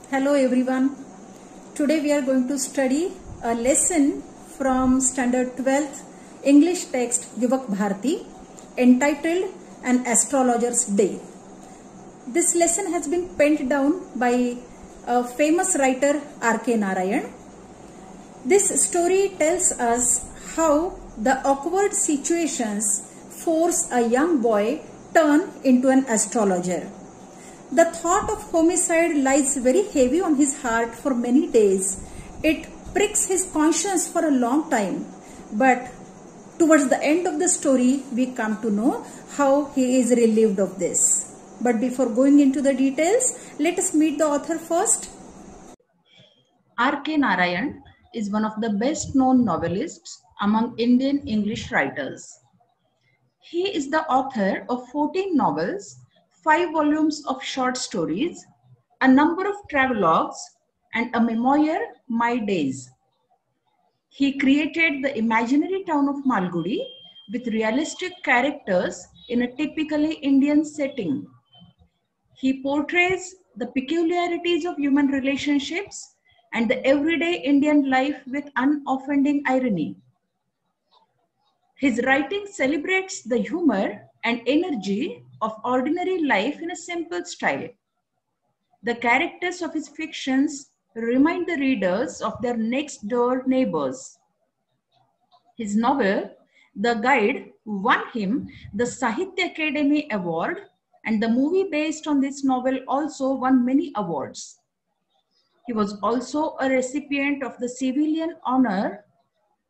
Hello everyone. Today we are going to study a lesson from Standard 12th English text Yuvak Bharati entitled An Astrologer's Day. This lesson has been penned down by a famous writer R.K. Narayan. This story tells us how the awkward situations force a young boy turn into an astrologer. The thought of homicide lies very heavy on his heart for many days. It pricks his conscience for a long time. But towards the end of the story, we come to know how he is relieved of this. But before going into the details, let us meet the author first. R.K. Narayan is one of the best known novelists among Indian English writers. He is the author of 14 novels, 5 volumes of short stories, a number of travelogues, and a memoir, My Days. He created the imaginary town of Malgudi with realistic characters in a typically Indian setting. He portrays the peculiarities of human relationships and the everyday Indian life with unoffending irony. His writing celebrates the humor and energy of ordinary life in a simple style. The characters of his fictions remind the readers of their next-door neighbors. His novel, The Guide, won him the Sahitya Akademi Award, and the movie based on this novel also won many awards. He was also a recipient of the civilian honor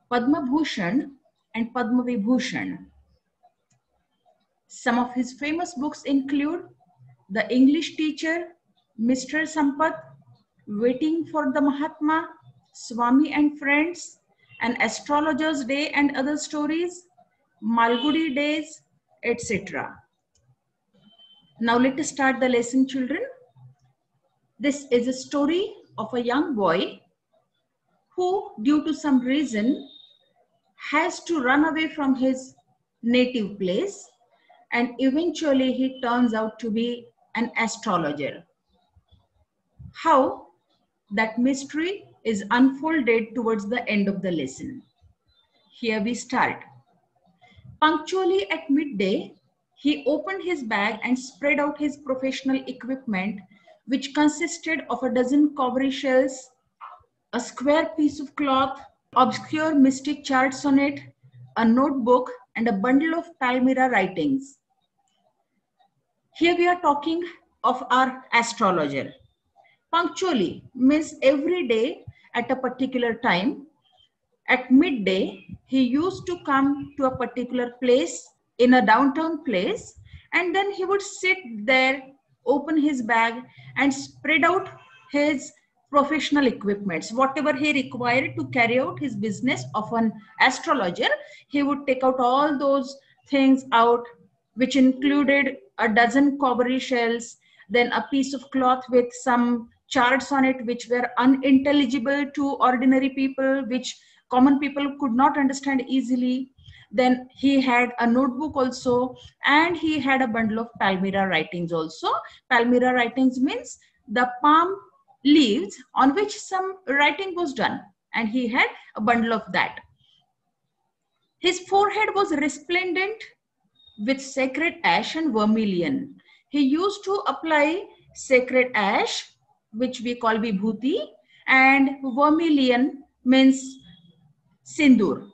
Padma Bhushan and Padma Vibhushan. Some of his famous books include The English Teacher, Mr. Sampath, Waiting for the Mahatma, Swami and Friends, An Astrologer's Day and Other Stories, Malgudi Days, etc. Now let us start the lesson, children. This is a story of a young boy who, due to some reason, has to run away from his native place, and eventually he turns out to be an astrologer. How that mystery is unfolded towards the end of the lesson. Here we start. Punctually at midday, he opened his bag and spread out his professional equipment, which consisted of a dozen cowrie shells, a square piece of cloth, obscure mystic charts on it, a notebook, and a bundle of Palmyra writings. Here we are talking of our astrologer. Punctually means every day at a particular time. At midday, he used to come to a particular place in a downtown place, and then he would sit there, open his bag, and spread out his professional equipments. Whatever he required to carry out his business of an astrologer, he would take out all those things out, which included a dozen cowrie shells, then a piece of cloth with some charts on it which were unintelligible to ordinary people, which common people could not understand easily. Then he had a notebook also, and he had a bundle of Palmyra writings also. Palmyra writings means the palm leaves on which some writing was done, and he had a bundle of that. His forehead was resplendent with sacred ash and vermilion. He used to apply sacred ash, which we call vibhuti, and vermilion means sindur.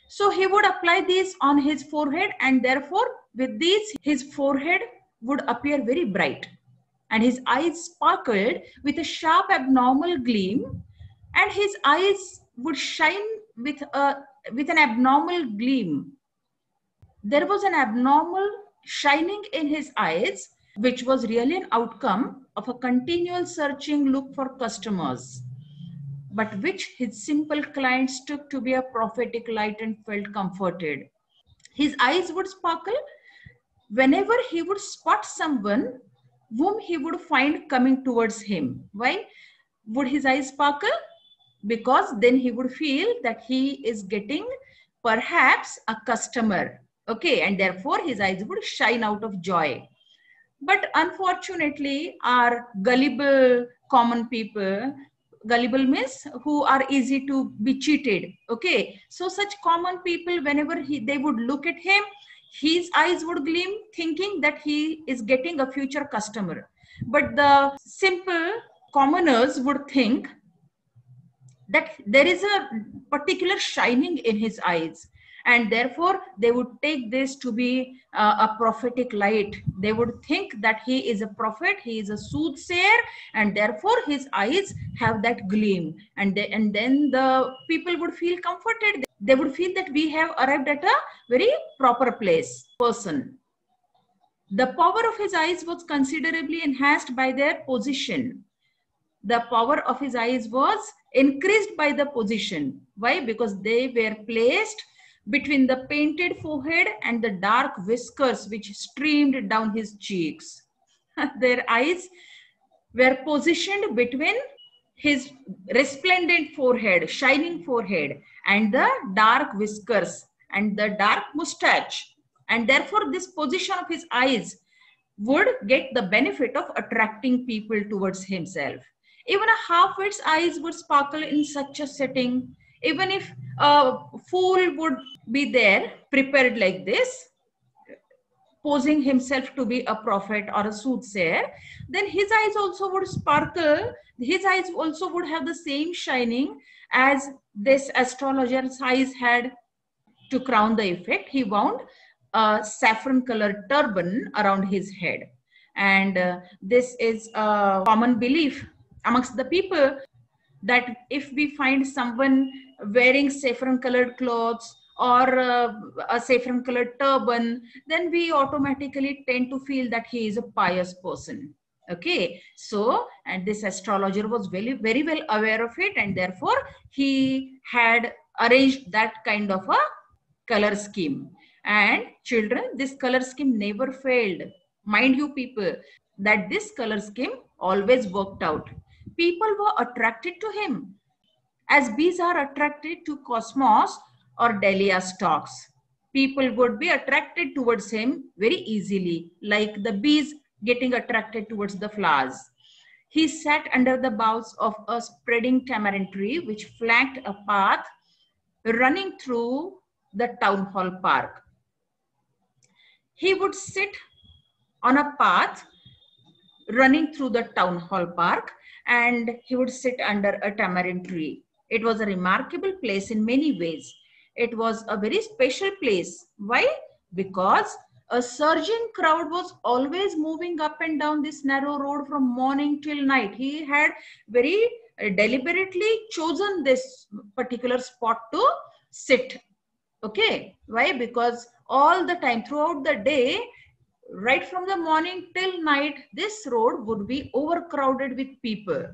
So he would apply these on his forehead, and therefore with these his forehead would appear very bright, and his eyes sparkled with a sharp abnormal gleam, and his eyes would shine with an abnormal gleam. There was an abnormal shining in his eyes, which was really an outcome of a continual searching look for customers, but which his simple clients took to be a prophetic light and felt comforted. His eyes would sparkle whenever he would spot someone whom he would find coming towards him. Why would his eyes sparkle? Because then he would feel that he is getting perhaps a customer. Okay, and therefore his eyes would shine out of joy. But unfortunately, our gullible common people. Gullible means who are easy to be cheated. Okay, so such common people, whenever they would look at him, his eyes would gleam, thinking that he is getting a future customer. But the simple commoners would think that there is a particular shining in his eyes, and therefore they would take this to be a prophetic light. They would think that he is a prophet, he is a soothsayer, and therefore his eyes have that gleam, and then the people would feel comforted. They would feel that we have arrived at a very proper person. The power of his eyes was considerably enhanced by their position. The power of his eyes was increased by the position. Why? Because they were placed between the painted forehead and the dark whiskers which streamed down his cheeks. Their eyes were positioned between his resplendent forehead, shining forehead, and the dark whiskers and the dark mustache. And therefore, this position of his eyes would get the benefit of attracting people towards himself. Even a half-wit's eyes would sparkle in such a setting. Even if a fool would be there, prepared like this, posing himself to be a prophet or a soothsayer, then his eyes also would sparkle. His eyes also would have the same shining as this astrologer's eyes had. To crown the effect, he wound a saffron-colored turban around his head. And this is a common belief amongst the people that if we find someone wearing saffron-colored clothes or a saffron-colored turban, then we automatically tend to feel that he is a pious person. Okay, so, and this astrologer was very, very well aware of it, and therefore he had arranged that kind of a color scheme. And children, this color scheme never failed. Mind you, people, that this color scheme always worked out. People were attracted to him as bees are attracted to cosmos or dahlia stalks. People would be attracted towards him very easily, like the bees getting attracted towards the flowers. He sat under the boughs of a spreading tamarind tree which flanked a path running through the town hall park. He would sit on a path running through the town hall park, and he would sit under a tamarind tree. It was a remarkable place in many ways. It was a very special place. Why? Because a surging crowd was always moving up and down this narrow road from morning till night. He had very deliberately chosen this particular spot to sit. Okay, why? Because all the time throughout the day, right from the morning till night, this road would be overcrowded with people.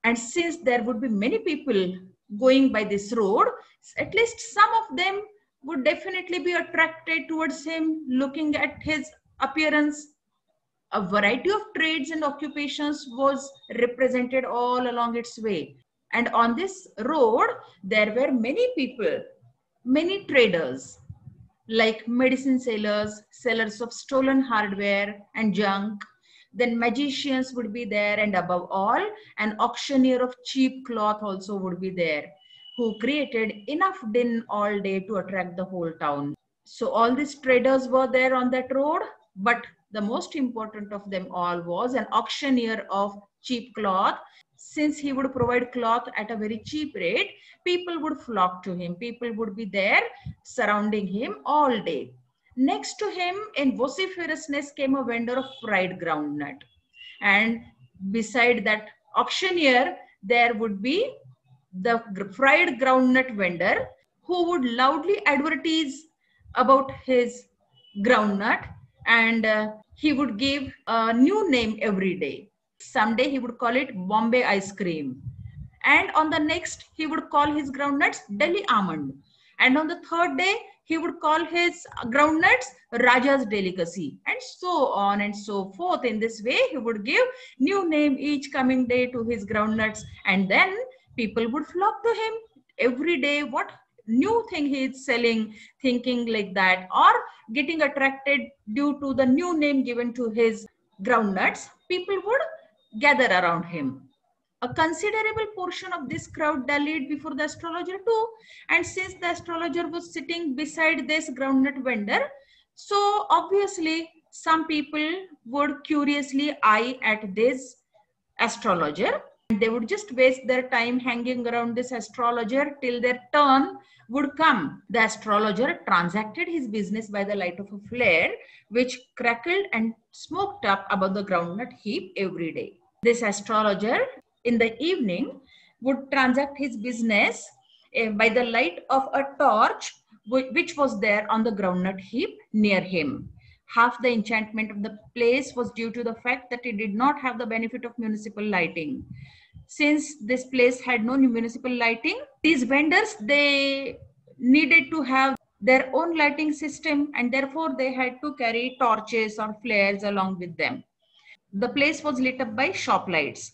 And since there would be many people going by this road, at least some of them would definitely be attracted towards him, looking at his appearance. A variety of trades and occupations was represented all along its way. And on this road, there were many people, many traders, like medicine sellers, sellers of stolen hardware and junk. Then magicians would be there, and above all, an auctioneer of cheap cloth also would be there, who created enough din all day to attract the whole town. So all these traders were there on that road, but the most important of them all was an auctioneer of cheap cloth. Since he would provide cloth at a very cheap rate, people would flock to him. People would be there surrounding him all day. Next to him in vociferousness came a vendor of fried groundnut. And beside that auctioneer, there would be the fried groundnut vendor who would loudly advertise about his groundnut, and he would give a new name every day. Someday he would call it Bombay ice cream. And on the next, he would call his groundnuts Delhi almond. And on the third day, he would call his groundnuts Raja's delicacy, and so on and so forth. In this way, he would give new name each coming day to his groundnuts, and then people would flock to him every day. What new thing he is selling, thinking like that, or getting attracted due to the new name given to his groundnuts, people would gather around him. A considerable portion of this crowd dallied before the astrologer too. And since the astrologer was sitting beside this groundnut vendor, so obviously some people would curiously eye at this astrologer. They would just waste their time hanging around this astrologer till their turn would come. The astrologer transacted his business by the light of a flare, which crackled and smoked up above the groundnut heap every day. This astrologer in the evening would transact his business by the light of a torch which was there on the groundnut heap near him. Half the enchantment of the place was due to the fact that it did not have the benefit of municipal lighting. Since this place had no municipal lighting, these vendors, they needed to have their own lighting system, and therefore they had to carry torches or flares along with them. The place was lit up by shop lights.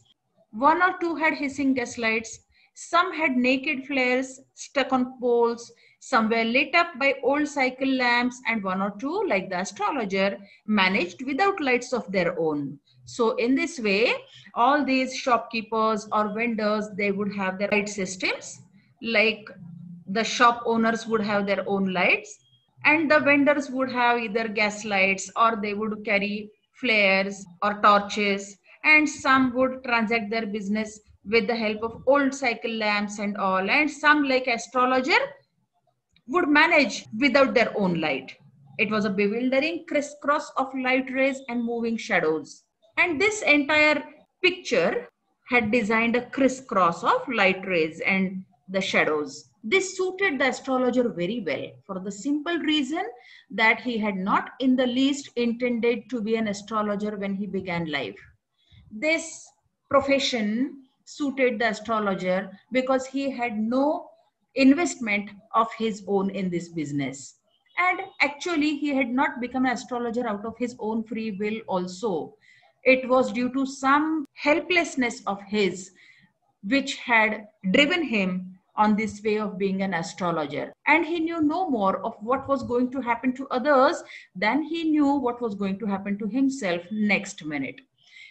One or two had hissing gas lights. Some had naked flares stuck on poles. Some were lit up by old cycle lamps, and one or two, like the astrologer, managed without lights of their own. So in this way, all these shopkeepers or vendors, they would have their light systems, like the shop owners would have their own lights, and the vendors would have either gas lights or they would carry flares or torches, and some would transact their business with the help of old cycle lamps and all, and some, like astrologer, would manage without their own light. It was a bewildering crisscross of light rays and moving shadows. And this entire picture had designed a crisscross of light rays and the shadows. This suited the astrologer very well for the simple reason that he had not in the least intended to be an astrologer when he began life. This profession suited the astrologer because he had no investment of his own in this business. And actually, he had not become an astrologer out of his own free will also. It was due to some helplessness of his which had driven him on this way of being an astrologer. And he knew no more of what was going to happen to others than he knew what was going to happen to himself next minute.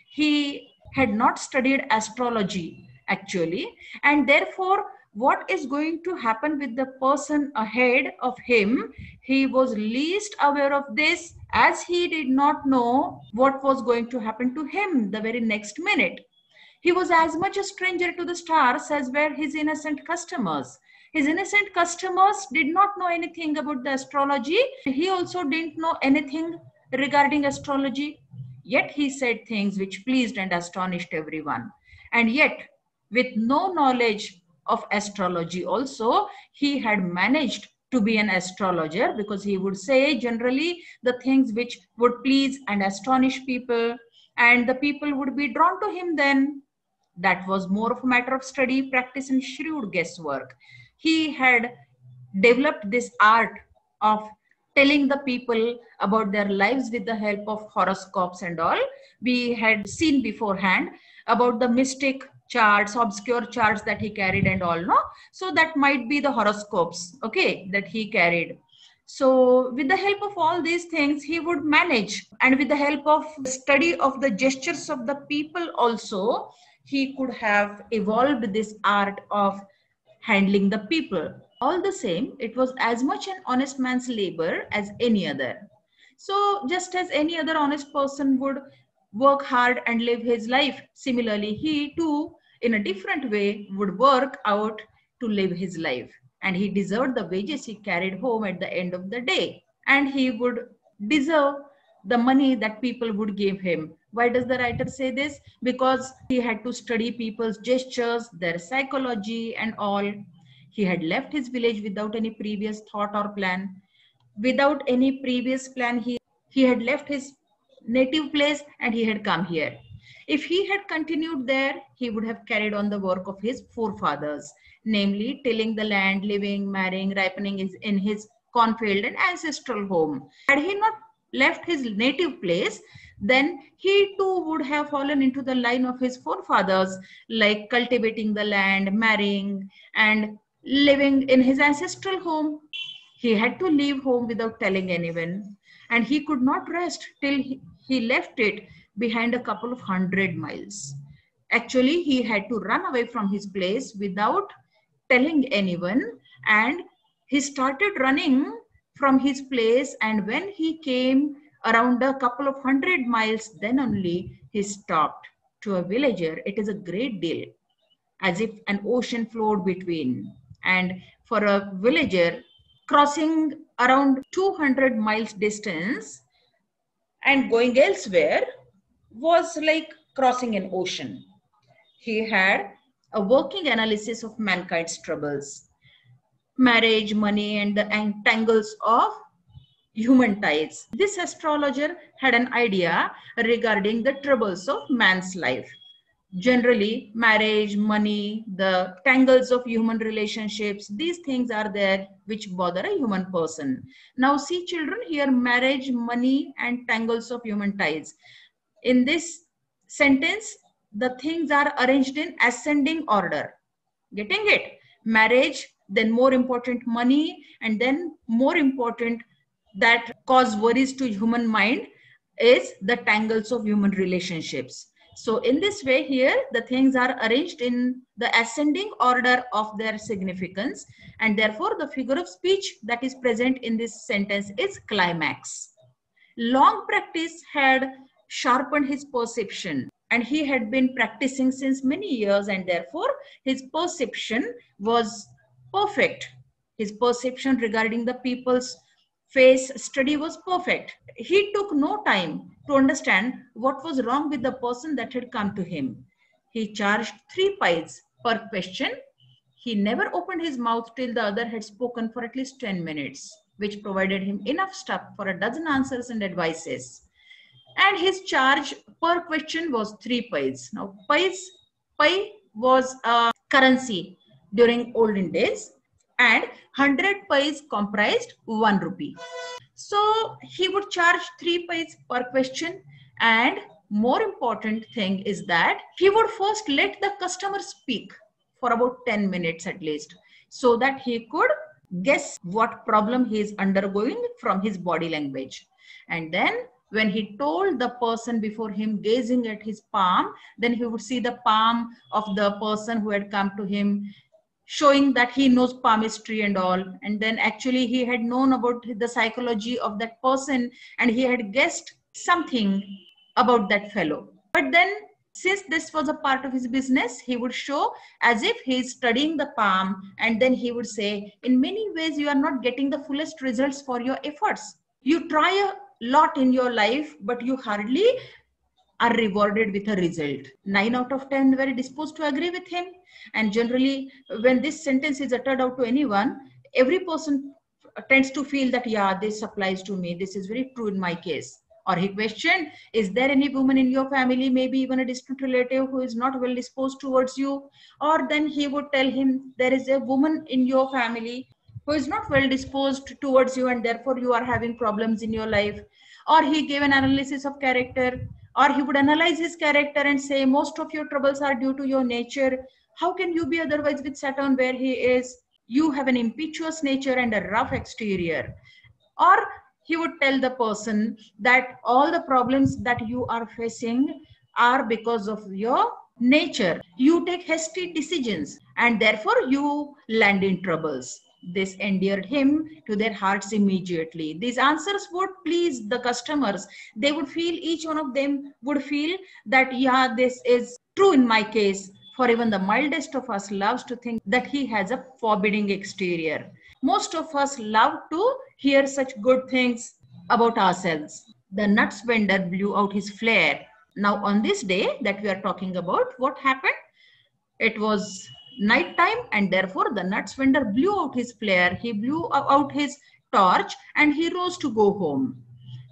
He had not studied astrology actually, and therefore what is going to happen with the person ahead of him, he was least aware of this, as he did not know what was going to happen to him the very next minute. He was as much a stranger to the stars as were his innocent customers. His innocent customers did not know anything about the astrology. He also didn't know anything regarding astrology. Yet he said things which pleased and astonished everyone. And yet, with no knowledge of astrology also, he had managed to be an astrologer, because he would say generally the things which would please and astonish people, and the people would be drawn to him then. That was more of a matter of study, practice, and shrewd guesswork. He had developed this art of telling the people about their lives with the help of horoscopes and all. We had seen beforehand about the mystic charts, obscure charts that he carried and all, no? So that might be the horoscopes, okay, that he carried. So with the help of all these things, he would manage. And with the help of study of the gestures of the people also, he could have evolved this art of handling the people. All the same, it was as much an honest man's labor as any other. So just as any other honest person would work hard and live his life, similarly, he too, in a different way, would work out to live his life. And he deserved the wages he carried home at the end of the day. And he would deserve the money that people would give him. Why does the writer say this? Because he had to study people's gestures, their psychology and all. He had left his village without any previous thought or plan. Without any previous plan, he had left his native place and he had come here. If he had continued there, he would have carried on the work of his forefathers, namely tilling the land, living, marrying, ripening in his cornfield and ancestral home. Had he not left his native place, then he too would have fallen into the line of his forefathers, like cultivating the land, marrying, and living in his ancestral home. He had to leave home without telling anyone, and he could not rest till he left it behind a couple of 100 miles. Actually, he had to run away from his place without telling anyone, and he started running from his place, and when he came around a couple of 100 miles, then only he stopped. To a villager, it is a great deal, as if an ocean flowed between. And for a villager, crossing around 200 miles distance and going elsewhere was like crossing an ocean. He had a working analysis of mankind's troubles, marriage, money, and the tangles of human ties. This astrologer had an idea regarding the troubles of man's life. Generally, marriage, money, the tangles of human relationships, these things are there which bother a human person. Now see children, here marriage, money, and tangles of human ties. In this sentence, the things are arranged in ascending order. Getting it? Marriage, then more important money, and then more important that cause worries to human mind is the tangles of human relationships. So in this way here, the things are arranged in the ascending order of their significance, and therefore the figure of speech that is present in this sentence is climax. Long practice had sharpened his perception, and he had been practicing since many years, and therefore his perception was perfect. His perception regarding the people's face study was perfect. He took no time to understand what was wrong with the person that had come to him. He charged 3 pies per question. He never opened his mouth till the other had spoken for at least 10 minutes, which provided him enough stuff for a dozen answers and advices. And his charge per question was 3 pies. Now, pi was a currency during olden days, and 100 pies comprised 1 rupee. So he would charge 3 pies per question, and more important thing is that he would first let the customer speak for about 10 minutes at least, so that he could guess what problem he is undergoing from his body language. And then when he told the person before him, gazing at his palm, then he would see the palm of the person who had come to him, showing that he knows palmistry and all. And then actually he had known about the psychology of that person, and he had guessed something about that fellow. But then, since this was a part of his business, he would show as if he is studying the palm, and then he would say, in many ways you are not getting the fullest results for your efforts. You try a lot in your life, but you hardly are rewarded with a result. 9 out of 10 were disposed to agree with him. And generally, when this sentence is uttered out to anyone, every person tends to feel that, yeah, this applies to me. This is very true in my case. Or he questioned, is there any woman in your family, maybe even a distant relative, who is not well disposed towards you? Or then he would tell him, there is a woman in your family who is not well disposed towards you, and therefore you are having problems in your life. Or he gave an analysis of character, or he would analyze his character and say, most of your troubles are due to your nature. How can you be otherwise with Saturn where he is? You have an impetuous nature and a rough exterior. Or he would tell the person that all the problems that you are facing are because of your nature. You take hasty decisions, and therefore you land in troubles. This endeared him to their hearts immediately. These answers would please the customers. They would feel, each one of them would feel that, yeah, this is true in my case. For even the mildest of us loves to think that he has a forbidding exterior. Most of us love to hear such good things about ourselves. The nuts vendor blew out his flare. Now on this day that we are talking about, what happened? It was night time, and therefore the nuts vendor blew out his flare. He blew out his torch, and he rose to go home.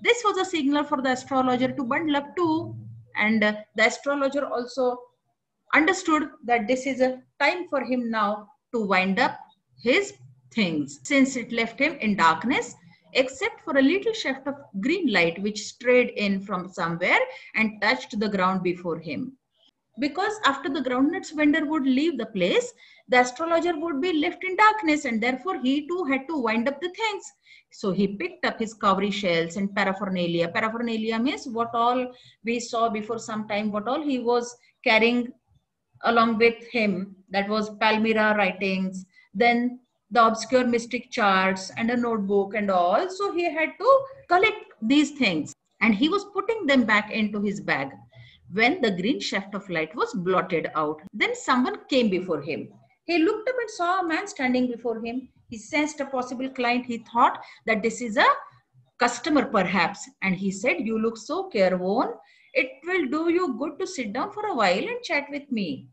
This was a signal for the astrologer to bundle up too, and the astrologer also understood that this is a time for him now to wind up his things, since it left him in darkness, except for a little shaft of green light which strayed in from somewhere and touched the ground before him. Because after the groundnuts vendor would leave the place, the astrologer would be left in darkness, and therefore he too had to wind up the things. So he picked up his cowrie shells and paraphernalia. Paraphernalia means what all we saw before some time, what all he was carrying along with him. That was Palmyra writings, then the obscure mystic charts and a notebook and all. So he had to collect these things and he was putting them back into his bag when the green shaft of light was blotted out. Then someone came before him. He looked up and saw a man standing before him. He sensed a possible client. He thought that this is a customer perhaps, and he said, "You look so careworn. It will do you good to sit down for a while and chat with me."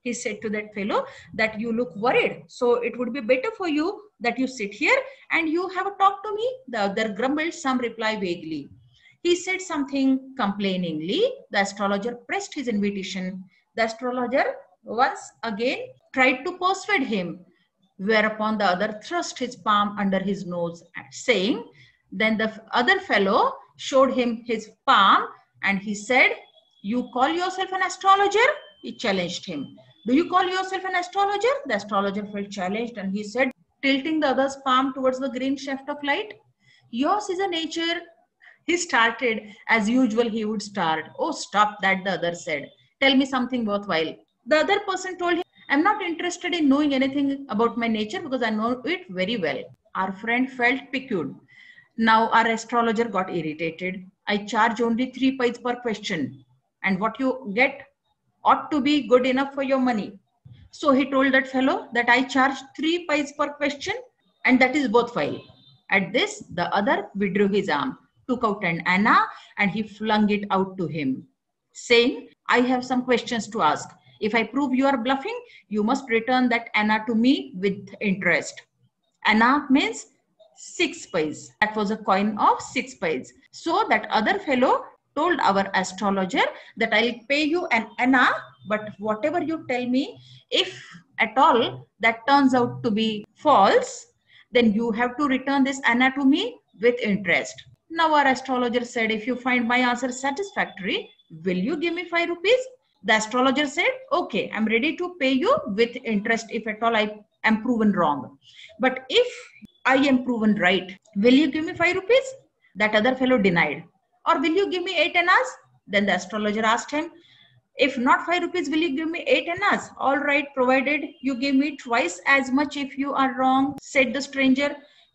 He said to that fellow that you look worried, so it would be better for you that you sit here and you have a talk to me. The other grumbled some reply vaguely. He said something complainingly. The astrologer pressed his invitation. The astrologer once again tried to persuade him, whereupon the other thrust his palm under his nose, saying, then the other fellow showed him his palm and he said, "You call yourself an astrologer?" He challenged him. "Do you call yourself an astrologer?" The astrologer felt challenged and he said, tilting the other's palm towards the green shaft of light, "Yours is a nature." He started as usual. He would start. "Oh, stop that," the other said. "Tell me something worthwhile." The other person told him, "I'm not interested in knowing anything about my nature because I know it very well." Our friend felt piqued. Now our astrologer got irritated. "I charge only 3 paise per question, and what you get ought to be good enough for your money." So he told that fellow that I charge 3 paise per question and that is worthwhile. At this, the other withdrew his arm, took out an anna and he flung it out to him, saying, "I have some questions to ask. If I prove you are bluffing, you must return that anna to me with interest." Anna means 6 paise. That was a coin of 6 paise. So that other fellow told our astrologer that I'll pay you an anna, but whatever you tell me, if at all that turns out to be false, then you have to return this anna to me with interest. Now our astrologer said, "If you find my answer satisfactory, will you give me 5 rupees? The astrologer said, "Okay, I'm ready to pay you with interest if at all I am proven wrong. But if I am proven right, will you give me 5 rupees? That other fellow denied. "Or will you give me 8 annas? Then the astrologer asked him, "If not 5 rupees, will you give me 8 annas? "All right, provided you give me twice as much if you are wrong," said the stranger.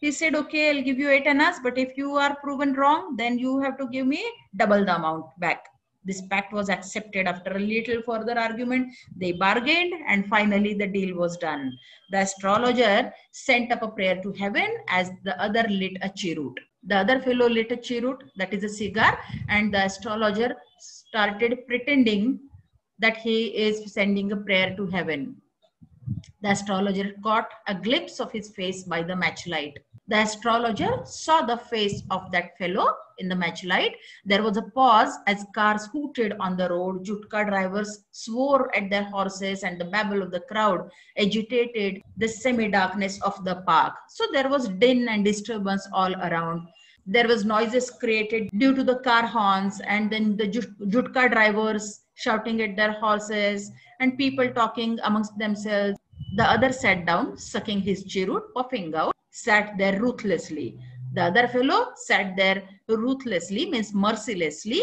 He said, "Okay, I'll give you 8 annas, but if you are proven wrong, then you have to give me double the amount back." This pact was accepted. After a little further argument, they bargained and finally the deal was done. The astrologer sent up a prayer to heaven as the other lit a cheroot. The other fellow lit a cheroot, that is a cigar, and the astrologer started pretending that he is sending a prayer to heaven. The astrologer caught a glimpse of his face by the matchlight. The astrologer saw the face of that fellow in the matchlight. There was a pause as cars hooted on the road. Jutka drivers swore at their horses and the babble of the crowd agitated the semi-darkness of the park. So there was din and disturbance all around. There was noises created due to the car horns and then the Jutka drivers shouting at their horses and people talking amongst themselves. The other sat down, sucking his cheroot, puffing out, sat there ruthlessly. The other fellow sat there ruthlessly, means mercilessly,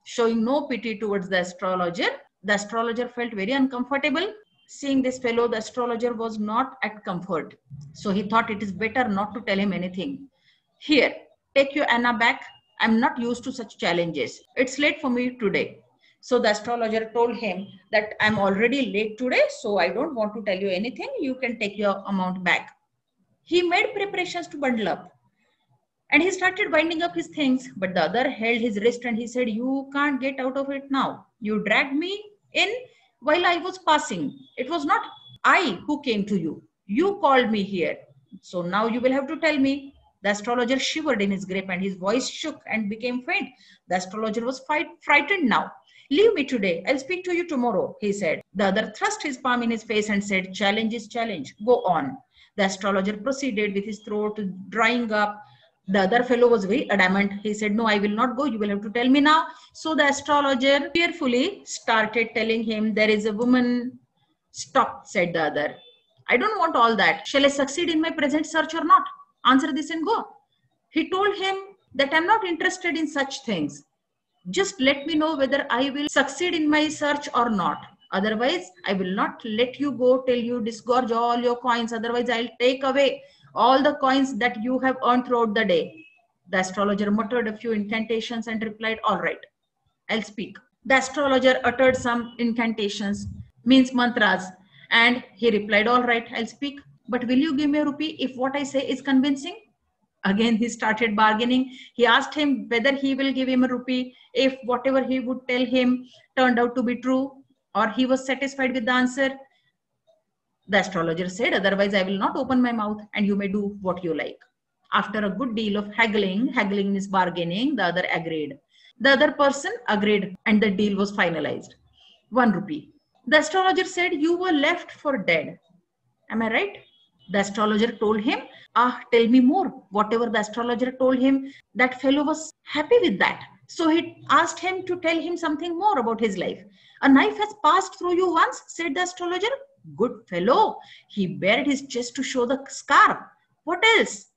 showing no pity towards the astrologer. The astrologer felt very uncomfortable. Seeing this fellow, the astrologer was not at comfort. So he thought it is better not to tell him anything. "Here, take your anna back. I'm not used to such challenges. It's late for me today." So the astrologer told him that I'm already late today, so I don't want to tell you anything. You can take your amount back. He made preparations to bundle up and he started winding up his things, but the other held his wrist and he said, "You can't get out of it now. You dragged me in while I was passing. It was not I who came to you. You called me here. So now you will have to tell me." The astrologer shivered in his grip and his voice shook and became faint. The astrologer was frightened now. "Leave me today. I'll speak to you tomorrow," he said. The other thrust his palm in his face and said, "Challenge is challenge. Go on." The astrologer proceeded with his throat drying up. The other fellow was very adamant. He said, "No, I will not go. You will have to tell me now." So the astrologer fearfully started telling him, "There is a woman." "Stop," said the other. "I don't want all that. Shall I succeed in my present search or not? Answer this and go." He told him that I'm not interested in such things. Just let me know whether I will succeed in my search or not. Otherwise, I will not let you go till you disgorge all your coins. Otherwise, I'll take away all the coins that you have earned throughout the day. The astrologer muttered a few incantations and replied, all right, I'll speak. The astrologer uttered some incantations, means mantras, and he replied, all right, I'll speak. But will you give me a rupee if what I say is convincing? Again, he started bargaining. He asked him whether he will give him a rupee if whatever he would tell him turned out to be true, or he was satisfied with the answer. The astrologer said, otherwise I will not open my mouth and you may do what you like. After a good deal of haggling is bargaining, the other agreed. The other person agreed and the deal was finalized. 1 rupee. The astrologer said, you were left for dead. Am I right? The astrologer told him, tell me more. Whatever the astrologer told him, that fellow was happy with that. So he asked him to tell him something more about his life. A knife has passed through you once, said the astrologer. Good fellow. He bared his chest to show the scar. What else?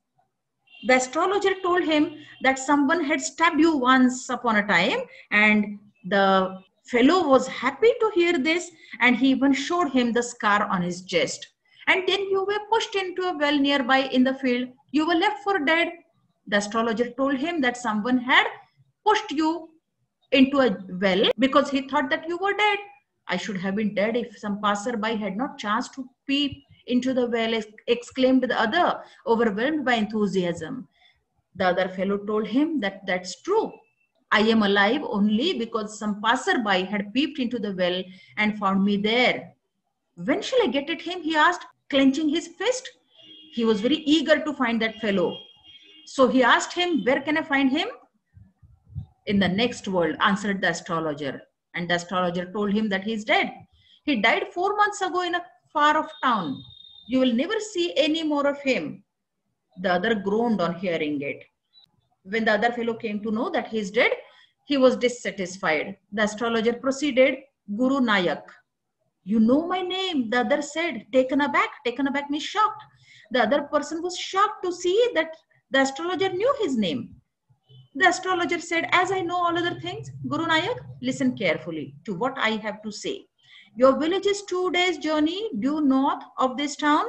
The astrologer told him that someone had stabbed you once upon a time, and the fellow was happy to hear this, and he even showed him the scar on his chest. And then you were pushed into a well nearby in the field. You were left for dead. The astrologer told him that someone had pushed you into a well because he thought that you were dead. I should have been dead if some passerby had not chanced to peep into the well, exclaimed the other, overwhelmed by enthusiasm. The other fellow told him that that's true. I am alive only because some passerby had peeped into the well and found me there. When shall I get at him? He asked, clenching his fist. He was very eager to find that fellow. So he asked him, where can I find him? In the next world, answered the astrologer. And the astrologer told him that he is dead. He died 4 months ago in a far-off town. You will never see any more of him. The other groaned on hearing it. When the other fellow came to know that he is dead, he was dissatisfied. The astrologer proceeded, Guru Nayak. You know my name, the other said, taken aback. Taken aback means shocked. The other person was shocked to see that the astrologer knew his name. The astrologer said, as I know all other things, Guru Nayak, listen carefully to what I have to say. Your village is 2 days' journey due north of this town.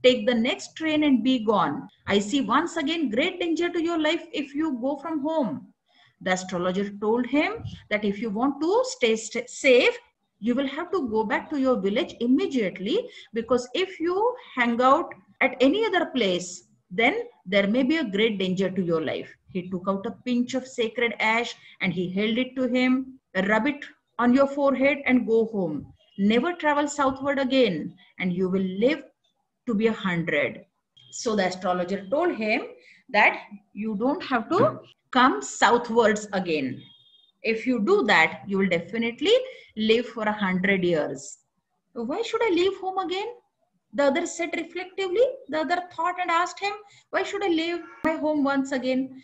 Take the next train and be gone. I see once again great danger to your life if you go from home. The astrologer told him that if you want to stay safe, you will have to go back to your village immediately, because if you hang out at any other place, then there may be a great danger to your life. He took out a pinch of sacred ash and he held it to him. Rub it on your forehead and go home. Never travel southward again and you will live to be 100. So the astrologer told him that you don't have to come southwards again. If you do that, you will definitely live for 100 years. Why should I leave home again? The other said reflectively. The other thought and asked him, why should I leave my home once again?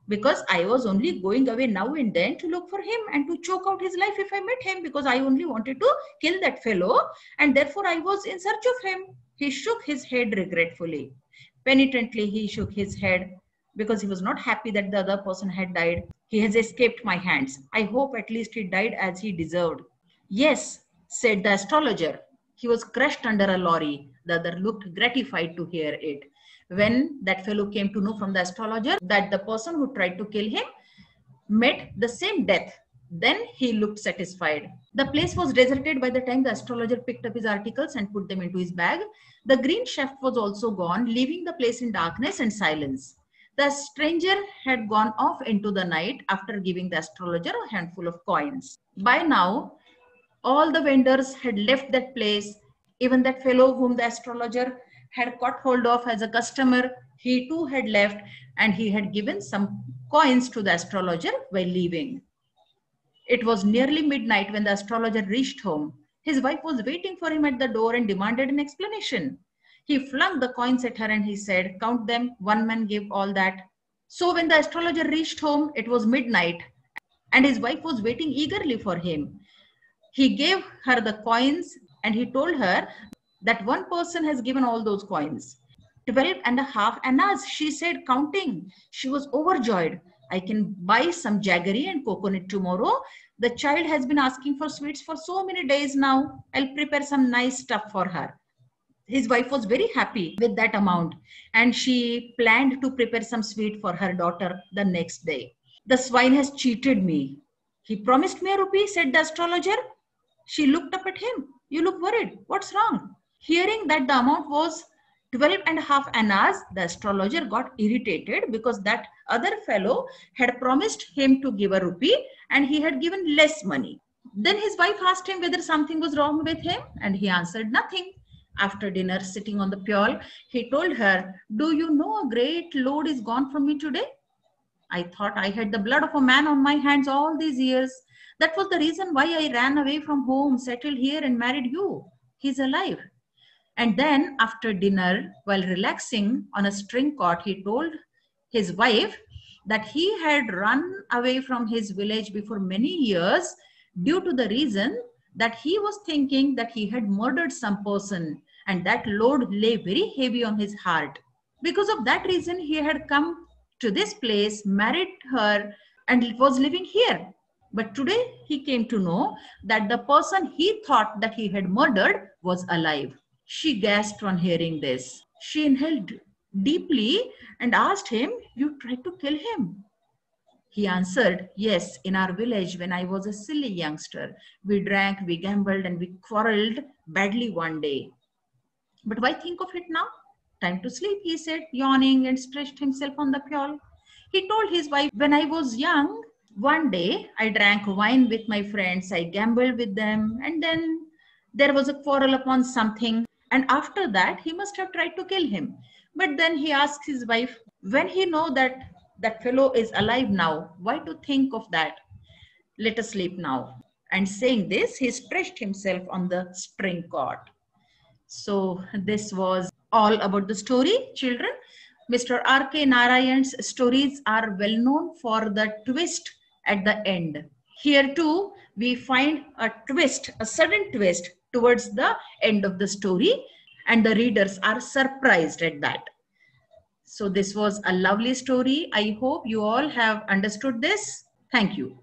Because I was only going away now and then to look for him and to choke out his life if I met him, because I only wanted to kill that fellow and therefore I was in search of him. He shook his head regretfully. Penitently, he shook his head because he was not happy that the other person had died. He has escaped my hands. I hope at least he died as he deserved. Yes, said the astrologer. He was crushed under a lorry. The other looked gratified to hear it. When that fellow came to know from the astrologer that the person who tried to kill him met the same death, then he looked satisfied. The place was deserted by the time the astrologer picked up his articles and put them into his bag. The green chef was also gone, leaving the place in darkness and silence. The stranger had gone off into the night after giving the astrologer a handful of coins. By now, all the vendors had left that place. Even that fellow whom the astrologer had caught hold of as a customer, he too had left, and he had given some coins to the astrologer while leaving. It was nearly midnight when the astrologer reached home. His wife was waiting for him at the door and demanded an explanation. He flung the coins at her and he said, count them, one man gave all that. So when the astrologer reached home, it was midnight and his wife was waiting eagerly for him. He gave her the coins and he told her that one person has given all those coins. 12.5 annas, she said, counting. She was overjoyed. I can buy some jaggery and coconut tomorrow. The child has been asking for sweets for so many days now. I'll prepare some nice stuff for her. His wife was very happy with that amount, and she planned to prepare some sweet for her daughter the next day. The swine has cheated me. He promised me a rupee, said the astrologer. She looked up at him. You look worried. What's wrong? Hearing that the amount was 12.5 annas, the astrologer got irritated because that other fellow had promised him to give a rupee and he had given less money. Then his wife asked him whether something was wrong with him, and he answered nothing. After dinner, sitting on the pure, he told her, do you know a great load is gone from me today? I thought I had the blood of a man on my hands all these years. That was the reason why I ran away from home, settled here and married you. He's alive. And then after dinner, while relaxing on a string cot, he told his wife that he had run away from his village before many years due to the reason that he was thinking that he had murdered some person, and that load lay very heavy on his heart. Because of that reason, he had come to this place, married her, and was living here. But today he came to know that the person he thought that he had murdered was alive. She gasped on hearing this. She inhaled deeply and asked him, you tried to kill him? He answered, yes, in our village when I was a silly youngster. We drank, we gambled, and we quarreled badly one day. But why think of it now? Time to sleep, he said, yawning, and stretched himself on the pole. He told his wife, when I was young, one day I drank wine with my friends, I gambled with them, and then there was a quarrel upon something. And after that, he must have tried to kill him. But then he asked his wife, when he know that that fellow is alive now, why to think of that? Let us sleep now. And saying this, he stretched himself on the string cot. So this was all about the story, children. Mr. R.K. Narayan's stories are well known for the twist at the end. Here too, we find a twist, a sudden twist towards the end of the story, and the readers are surprised at that. So this was a lovely story. I hope you all have understood this. Thank you.